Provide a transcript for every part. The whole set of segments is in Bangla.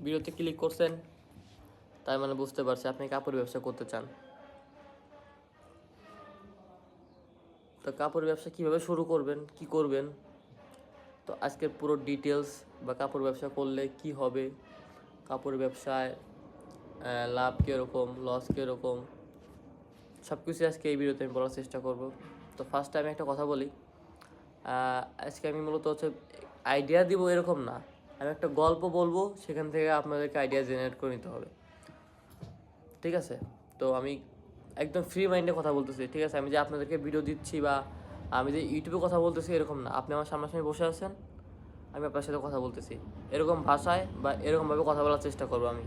ভিডিওতে ক্লিক করছেন, তাই মানে বুঝতে পারছি আপনি কাপড় ব্যবসা করতে চান। তো কাপড় ব্যবসা কীভাবে শুরু করবেন, কি করবেন, তো আজকের পুরো ডিটেলস বা কাপড় ব্যবসা করলে কি হবে, কাপড় ব্যবসায় লাভ কীরকম, লস কীরকম, সব কিছুই আজকে এই ভিডিওতে আমি বলার চেষ্টা করব। তো ফার্স্টে আমি একটা কথা বলি, আজকে আমি মূলত হচ্ছে আইডিয়া দিব এরকম না, আমি একটা গল্প বলবো, সেখান থেকে আপনাদেরকে আইডিয়া জেনারেট করে নিতে হবে, ঠিক আছে? তো আমি একদম ফ্রি মাইন্ডে কথা বলতেছি, ঠিক আছে? আমি যে আপনাদেরকে ভিডিও দিচ্ছি বা আমি যে ইউটিউবে কথা বলতেছি এরকম না, আপনি আমার সামনাসামনি বসে আছেন, আমি আপনার সাথে কথা বলতেছি, এরকম ভাষায় বা এরকমভাবে কথা বলার চেষ্টা করবো আমি।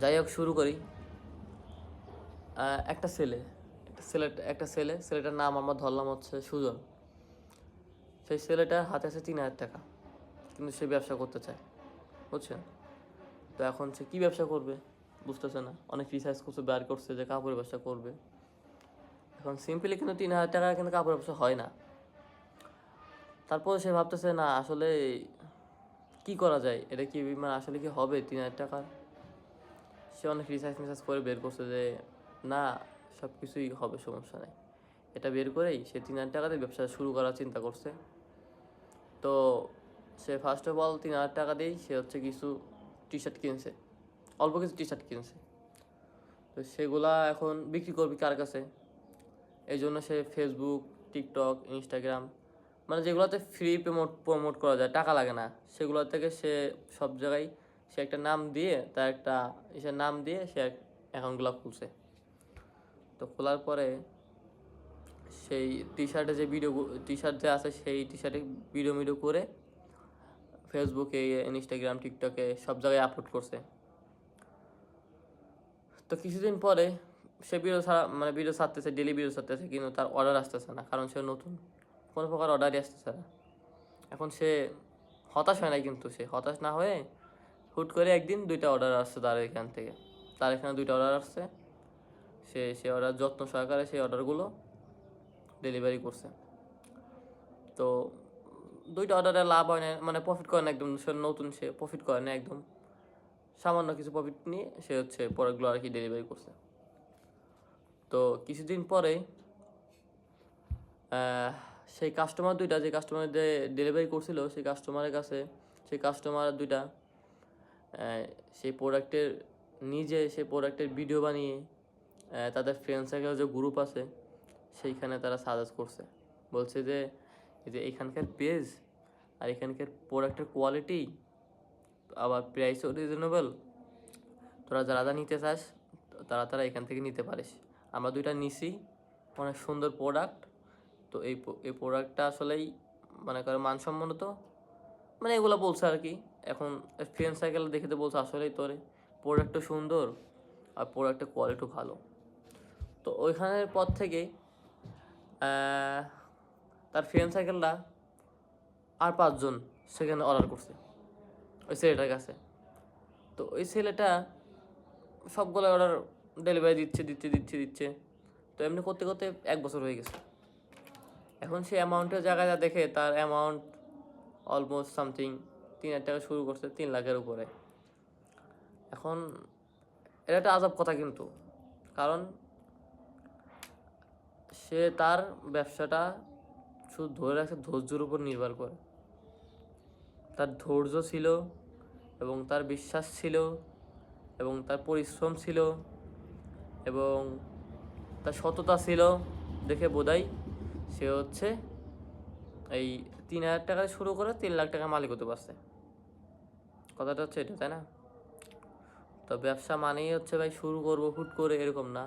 যাই হোক, শুরু করি। ছেলেটার নাম আমরা ধরলাম হচ্ছে সুজন। সেই ছেলেটার হাতে আছে 3,000 টাকা, কিন্তু সে ব্যবসা করতে চায়, বুঝছেন? তো এখন সে কী ব্যবসা করবে বুঝতেছে না, অনেক রিসার্চ করছে, বের করছে যে কাপড় ব্যবসা করবে। এখন সিম্পলি কিন্তু 3,000 টাকা কিন্তু কাপড় ব্যবসা হয় না। তারপর সে ভাবতেছে না আসলে কি করা যায়, এটা কি মানে আসলে কি হবে 3,000 টাকা। সে অনেক রিসার্চ করে বের করছে যে না, সব কিছুই হবে, সমস্যা নেই। এটা বের করেই সে 3,000 টাকা দিয়ে ব্যবসা শুরু করার চিন্তা করছে। তো সে ফার্স্ট অফ অল 3,000 টাকা দিয়েই সে হচ্ছে কিছু টি শার্ট কিনছে, অল্প কিছু টি শার্ট কিনছে। তো সেগুলা এখন বিক্রি করবে কার কাছে, এই জন্য সে ফেসবুক, টিকটক, ইনস্টাগ্রাম, মানে যেগুলোতে ফ্রি প্রমোট করা যায়, টাকা লাগে না, সেগুলো থেকে সে সব জায়গায় সে একটা নাম দিয়ে, তার একটা নাম দিয়ে সে অ্যাকাউন্টগুলো খুলছে। তো খোলার পরে সেই টি শার্টে যে টি শার্ট যে আছে, সেই টি শার্টে ভিডিও করে ফেসবুকে, ইনস্টাগ্রাম, টিকটকে সব জায়গায় আপলোড করছে। তো কিছুদিন পরে সে ভিডিও ছাড়তেছে, ডেলি ভিডিও ছাড়তেছে, কিন্তু তার অর্ডার আসতেছে না, কারণ সে নতুন, কোনো প্রকার অর্ডারই আসতেছে না। এখন সে হতাশ হয় না, কিন্তু সে হতাশ না হয়ে হুট করে একদিন 2টা অর্ডার আসছে তার এখানে 2টা অর্ডার আসছে। সে অর্ডার যত্ন সহকারে সেই অর্ডারগুলো ডেলিভারি করছে। তো 2টা অর্ডারে লাভ হয় না, মানে প্রফিট করে না একদম, সে নতুন, সে প্রফিট করে না একদম, সামান্য কিছু প্রফিট নিয়ে সে হচ্ছে প্রোডাক্টগুলো আর কি ডেলিভারি করছে। তো কিছুদিন পরে সেই কাস্টমার 2টা, যে কাস্টমার ডেলিভারি করছিল, সেই কাস্টমারের কাছে সেই কাস্টমার 2টা সেই প্রোডাক্টের ভিডিও বানিয়ে তাদের ফ্রেন্ড সার্কেল যে গ্রুপ আছে সেইখানে তারা সাজেস্ট করছে, বলছে যে এই যে এখানকার পেজ আর এখানকার প্রোডাক্টের কোয়ালিটি আবার প্রাইসও রিজনেবল, তোরা যারা নিতে চাস তারা এখান থেকে নিতে পারিস। আমরা 2টা নিছি, অনেক সুন্দর প্রোডাক্ট। তো এই প্রোডাক্টটা আসলেই মনে করে মানসম্মত, মানে এগুলো বলছে আর কি। এখন ফ্রেন্ড সার্কেল দেখে তো বলছে আসলেই তোরে প্রোডাক্টটা সুন্দর আর প্রোডাক্টের কোয়ালিটিও ভালো। তো ওইখানের পর থেকে তার ফ্রেন্ড সার্কেলরা আর 5জন সেখানে অর্ডার করছে ওই ছেলেটার কাছে। তো ওই ছেলেটা সবগুলো অর্ডার ডেলিভারি দিচ্ছে। তো এমনি করতে করতে 1 বছর হয়ে গেছে। এখন সে অ্যামাউন্টের জায়গায় যা দেখে, তার অ্যামাউন্ট অলমোস্ট সামথিং 3,000 টাকা শুরু করছে 3 লাখের উপরে। এখন এটা একটা আজব কথা কিন্তু, কারণ সে তার ব্যবসাটা শুধু ধরে রাখছে ধৈর্যের উপর নির্ভর করে। তার ধৈর্য ছিল এবং তার বিশ্বাস ছিল এবং তার পরিশ্রম ছিল এবং তার সততা ছিল, দেখে বোধহয় সে হচ্ছে এই 3,000 টাকা শুরু করে 3 লাখ টাকা মালিক হতে পারছে। কথাটা হচ্ছে এটা, তাই না? তো ব্যবসা মানেই হচ্ছে ভাই শুরু করবো হুট করে এরকম না।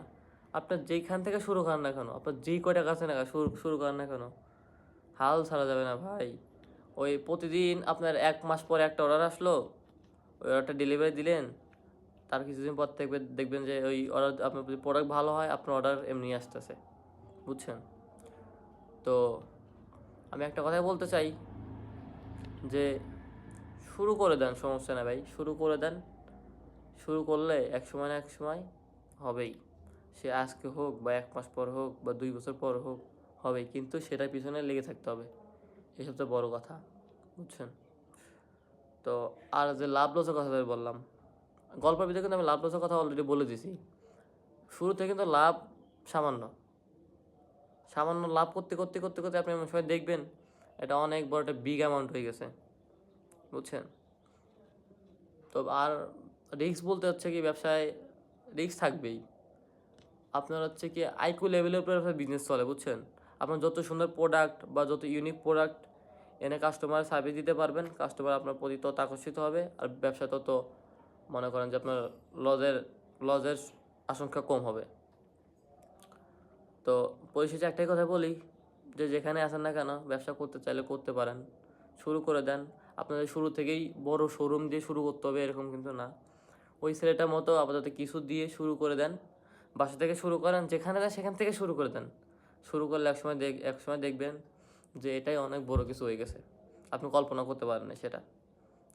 আপনার যেইখান থেকে শুরু করেন না কেন, আপনার যেই কয়টা কাছে না শুরু করেন না কেন, হাল ছাড়া যাবে না ভাই। ওই প্রতিদিন আপনার 1 মাস পরে একটা অর্ডার আসলো, ওই অর্ডারটা ডেলিভারি দিলেন, তার কিছুদিন পর থেকে দেখবেন যে ওই অর্ডার, আপনার যদি প্রোডাক্ট ভালো হয় আপনার অর্ডার এমনি আসতেছে, বুঝছেন? তো আমি একটা কথাই বলতে চাই যে শুরু করে দেন, সমস্যা না ভাই, শুরু করে দেন। শুরু করলে এক সময় না এক সময় হবেই, সে আজকে হোক বা 1 মাস পর হোক বা 2 বছর পর হোক, হবেই, কিন্তু সেটার পিছনে লেগে থাকতে হবে, এই সবচেয়ে বড় কথা, বুঝছেন? তো আর যে লাভ লসের কথা যে বললাম, গল্পের ভিতরে কিন্তু আমি লাভ লসের কথা অলরেডি বলে দিছি। শুরুতে কিন্তু লাভ সামান্য সামান্য লাভ করতে করতে করতে করতে আপনি এমন সময় দেখবেন এটা অনেক বড় একটা বিগ অ্যামাউন্ট হয়ে গেছে, বুঝছেন? তো আর রিস্ক বলতে হচ্ছে কি, ব্যবসায় রিস্ক থাকবেই। আপনার হচ্ছে কি আইকিউ লেভেলের উপরে বিজনেস চলে, বুঝছেন? আপনার যত সুন্দর প্রোডাক্ট বা যত ইউনিক প্রোডাক্ট এনে কাস্টমার সার্ভিস দিতে পারবেন, কাস্টমার আপনার প্রতি তত আকর্ষিত হবে, আর ব্যবসা তত মনে করেন যে আপনার লজের লজের আশঙ্কা কম হবে। তো পরিশেষে একটাই কথা বলি, যে যেখানে আসেন না কেন ব্যবসা করতে চাইলে করতে পারেন, শুরু করে দেন। আপনাদের শুরু থেকেই বড় শোরুম দিয়ে শুরু করতে হবে এরকম কিন্তু না। ওই ছেলেটার মতো আপাতত কিছু দিয়ে শুরু করে দেন, বাসা থেকে শুরু করেন, যেখানে দেন সেখান থেকে শুরু করে দেন। শুরু করলে একসময় দেখবেন যে এটাই অনেক বড় কিছু হয়ে গেছে, আপনি কল্পনা করতে পারেন না সেটা।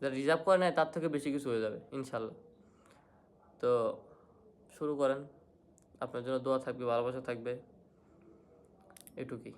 যা রিজার্ভ করে নেয় তার থেকে বেশি কিছু হয়ে যাবে ইনশাল্লাহ। তো শুরু করেন, আপনার জন্য দোয়া থাকবে, ভালোবাসা থাকবে, এটুকুই।